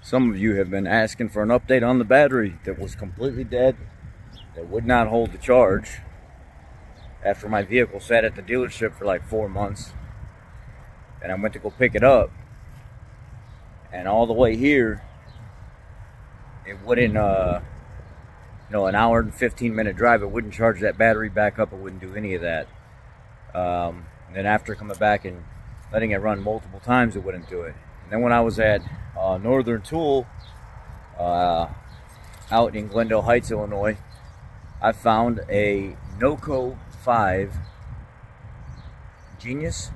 Some of you have been asking for an update on the battery that was completely dead, that would not hold the charge after my vehicle sat at the dealership for like 4 months. And I went to go pick it up, and all the way here, it wouldn't, an hour and 15-minute drive, it wouldn't charge that battery back up. It wouldn't do any of that. And then after coming back and letting it run multiple times, it wouldn't do it. And then when I was at Northern Tool out in Glendale Heights, Illinois, I found a Noco 5 Genius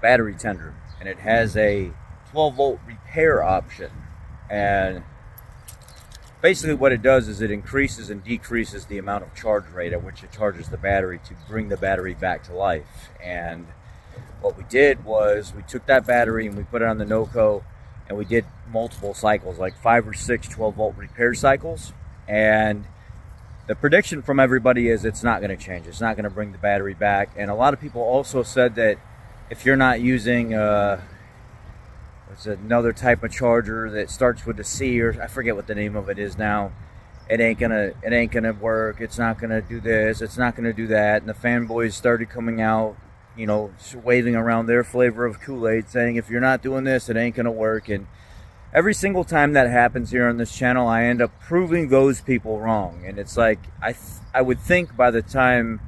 battery tender, and it has a 12-volt repair option. And basically what it does is it increases and decreases the amount of charge rate at which it charges the battery to bring the battery back to life. And what we did was we took that battery and we put it on the Noco, and we did multiple cycles, like 5 or 6 12-volt repair cycles. And the prediction from everybody is it's not going to change. It's not going to bring the battery back. And a lot of people also said that if you're not using it's another type of charger that starts with a C, or I forget what the name of it is now, it ain't gonna work. It's not gonna do this. It's not gonna do that. And the fanboys started coming out, waving around their flavor of Kool-Aid, saying if you're not doing this, it ain't gonna work. And every single time that happens here on this channel, I end up proving those people wrong. And it's like I would think by the time,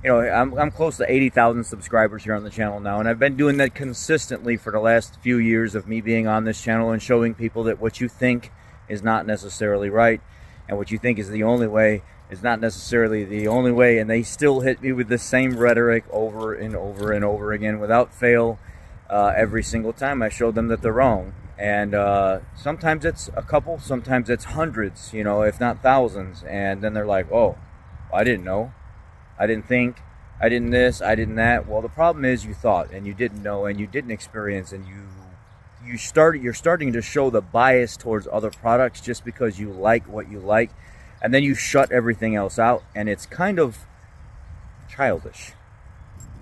I'm close to 80,000 subscribers here on the channel now, and I've been doing that consistently for the last few years of me being on this channel and showing people that what you think is not necessarily right, and what you think is the only way is not necessarily the only way. And they still hit me with the same rhetoric over and over and over again without fail. Every single time I show them that they're wrong. And sometimes it's a couple, sometimes it's hundreds, if not thousands. And then they're like, oh, I didn't know, I didn't think, I didn't this, I didn't that. Well, the problem is you thought, and you didn't know, and you didn't experience, and you're starting to show the bias towards other products just because you like what you like, and then you shut everything else out, and it's kind of childish.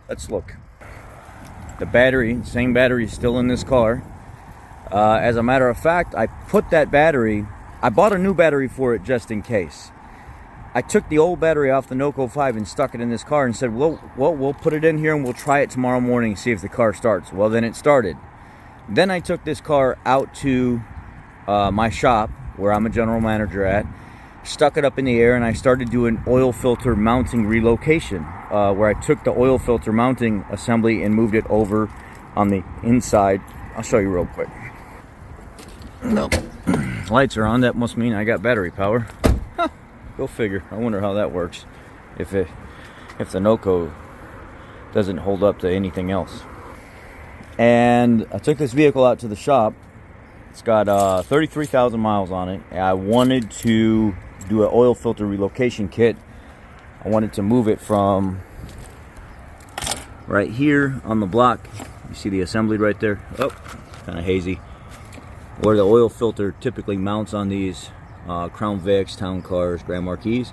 Let's look. The battery, same battery, is still in this car. As a matter of fact, I bought a new battery for it just in case. I took the old battery off the Noco 5 and stuck it in this car and said, well, we'll put it in here and we'll try it tomorrow morning and see if the car starts. Well, then it started. Then I took this car out to my shop where I'm a general manager at, stuck it up in the air, and I started doing oil filter mounting relocation, where I took the oil filter mounting assembly and moved it over on the inside. I'll show you real quick. No, lights are on. That must mean I got battery power. Huh. Go figure. I wonder how that works. If the Noco doesn't hold up to anything else. And I took this vehicle out to the shop. It's got 33,000 miles on it. I wanted to do an oil filter relocation kit. I wanted to move it from right here on the block. You see the assembly right there? Oh, kind of hazy. Where the oil filter typically mounts on these Crown Vics, Town Cars, Grand Marquis.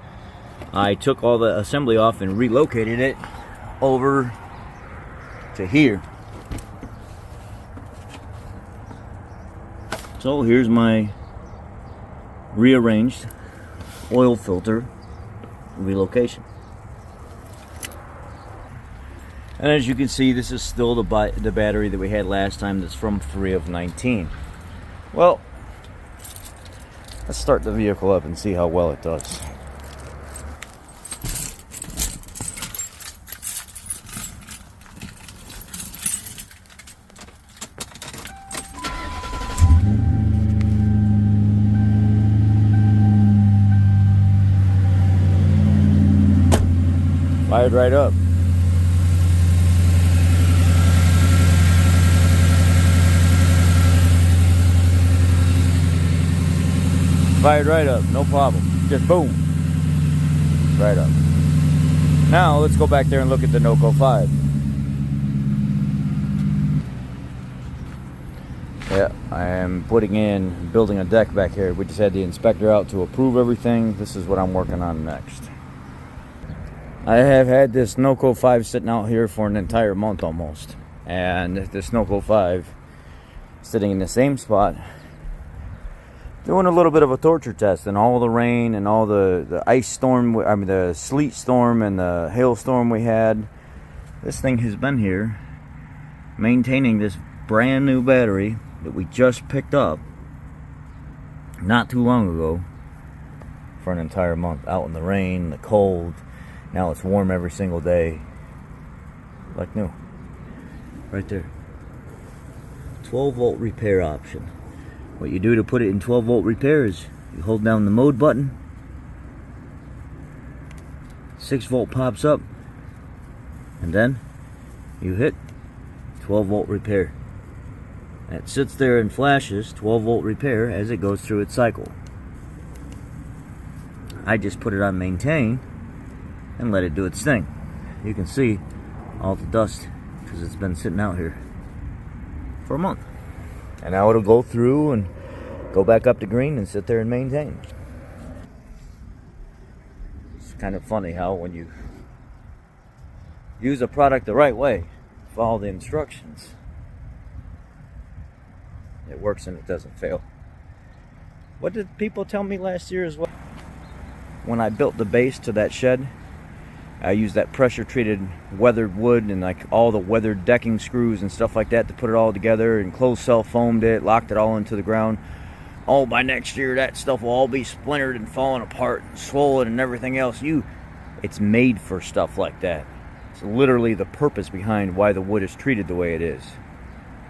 I took all the assembly off and relocated it over to here. So here's my rearranged oil filter relocation. And as you can see, this is still the battery that we had last time. That's from 3 of 19. Well, let's start the vehicle up and see how well it does. Fired right up. Fired right up, no problem. Just boom. Right up. Now let's go back there and look at the Noco 5. Yeah, I am building a deck back here. We just had the inspector out to approve everything. This is what I'm working on next. I have had this Noco 5 sitting out here for an entire month almost. And this Noco 5 sitting in the same spot Doing a little bit of a torture test, and all the rain and all the ice storm, I mean the sleet storm and the hailstorm we had. This thing has been here maintaining this brand new battery that we just picked up not too long ago for an entire month, out in the rain, the cold. Now it's warm every single day, like new. Right there. 12 volt repair option. What you do to put it in 12 volt repair is you hold down the mode button, 6 volt pops up, and then you hit 12 volt repair. And it sits there and flashes 12 volt repair as it goes through its cycle. I just put it on maintain and let it do its thing. You can see all the dust because it's been sitting out here for a month. And now it'll go through and go back up to green and sit there and maintain. It's kind of funny how when you use a product the right way, follow the instructions, it works and it doesn't fail. What did people tell me last year as well? When I built the base to that shed, I used that pressure treated weathered wood and like all the weathered decking screws and stuff like that to put it all together, and closed cell foamed it, locked it all into the ground. Oh, by next year that stuff will all be splintered and falling apart and swollen and everything else. It's made for stuff like that. It's literally the purpose behind why the wood is treated the way it is.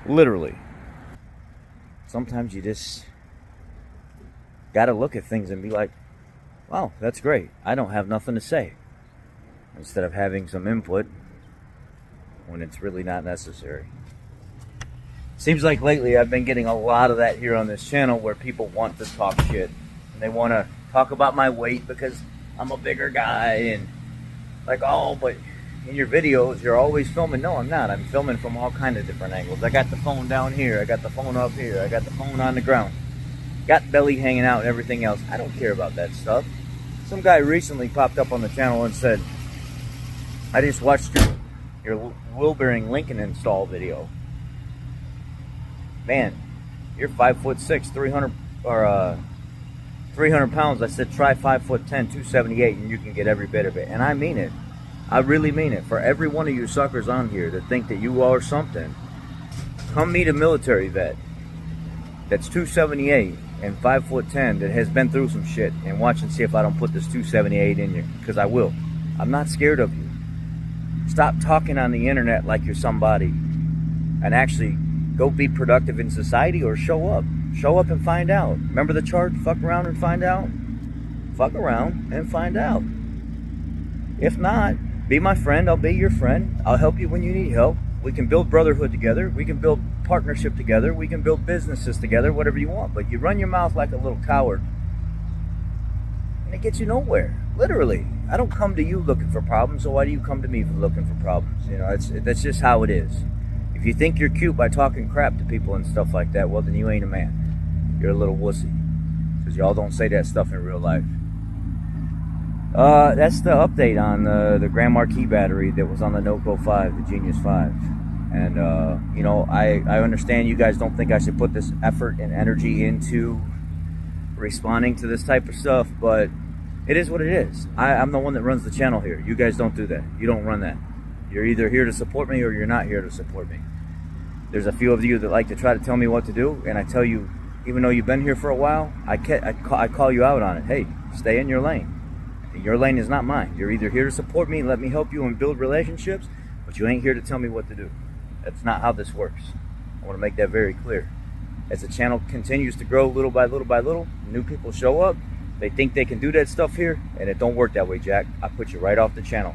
Literally. Sometimes you just gotta look at things and be like, wow, that's great. I don't have nothing to say. Instead of having some input when it's really not necessary. Seems like lately I've been getting a lot of that here on this channel, where people want to talk shit. And they want to talk about my weight because I'm a bigger guy, and like, oh, but in your videos you're always filming. No, I'm not. I'm filming from all kind of different angles. I got the phone down here, I got the phone up here, I got the phone on the ground, got belly hanging out and everything else. I don't care about that stuff. Some guy recently popped up on the channel and said, I just watched your wheel bearing Lincoln install video. Man, you're 5'6", 300 pounds. I said try 5'10", 278, and you can get every bit of it. And I mean it. I really mean it. For every one of you suckers on here that think that you are something, come meet a military vet that's 278 and 5'10" that has been through some shit, and watch and see if I don't put this 278 in you, because I will. I'm not scared of you. Stop talking on the internet like you're somebody, and actually go be productive in society, or show up. Show up and find out. Remember the chart? Fuck around and find out. Fuck around and find out. If not, be my friend. I'll be your friend. I'll help you when you need help. We can build brotherhood together. We can build partnership together. We can build businesses together, whatever you want. But you run your mouth like a little coward, and it gets you nowhere. Literally. I don't come to you looking for problems, so why do you come to me for looking for problems? You know, that's just how it is. If you think you're cute by talking crap to people and stuff like that, well, then you ain't a man. You're a little wussy. Because y'all don't say that stuff in real life. That's the update on the Grand Marquis battery that was on the Noco 5, the Genius 5. And, you know, I understand you guys don't think I should put this effort and energy into responding to this type of stuff, but it is what it is. I'm the one that runs the channel here. You guys don't do that. You don't run that. You're either here to support me or you're not here to support me. There's a few of you that like to try to tell me what to do, and I tell you, even though you've been here for a while, I call you out on it. Hey, stay in your lane. Your lane is not mine. You're either here to support me and let me help you and build relationships, but you ain't here to tell me what to do. That's not how this works. I want to make that very clear. As the channel continues to grow little by little by little, new people show up. They think they can do that stuff here, and it don't work that way, Jack. I put you right off the channel.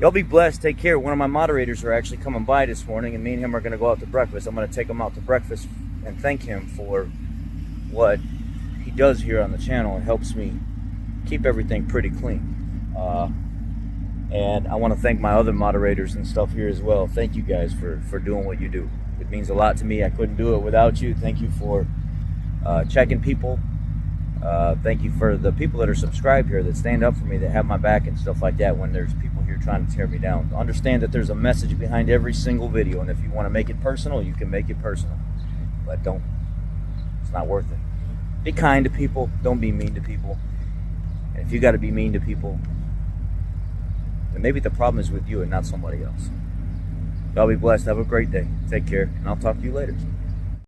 Y'all be blessed. Take care. One of my moderators are actually coming by this morning, and me and him are going to go out to breakfast. I'm going to take him out to breakfast and thank him for what he does here on the channel and helps me keep everything pretty clean. And I want to thank my other moderators and stuff here as well. Thank you guys for doing what you do. It means a lot to me. I couldn't do it without you. Thank you for checking people. Thank you for the people that are subscribed here, that stand up for me, that have my back and stuff like that when there's people here trying to tear me down. Understand that there's a message behind every single video, and if you want to make it personal, you can make it personal. But don't It's not worth it. Be kind to people. Don't be mean to people. And if you got to be mean to people, then maybe the problem is with you and not somebody else. Y'all be blessed. Have a great day. Take care, and I'll talk to you later.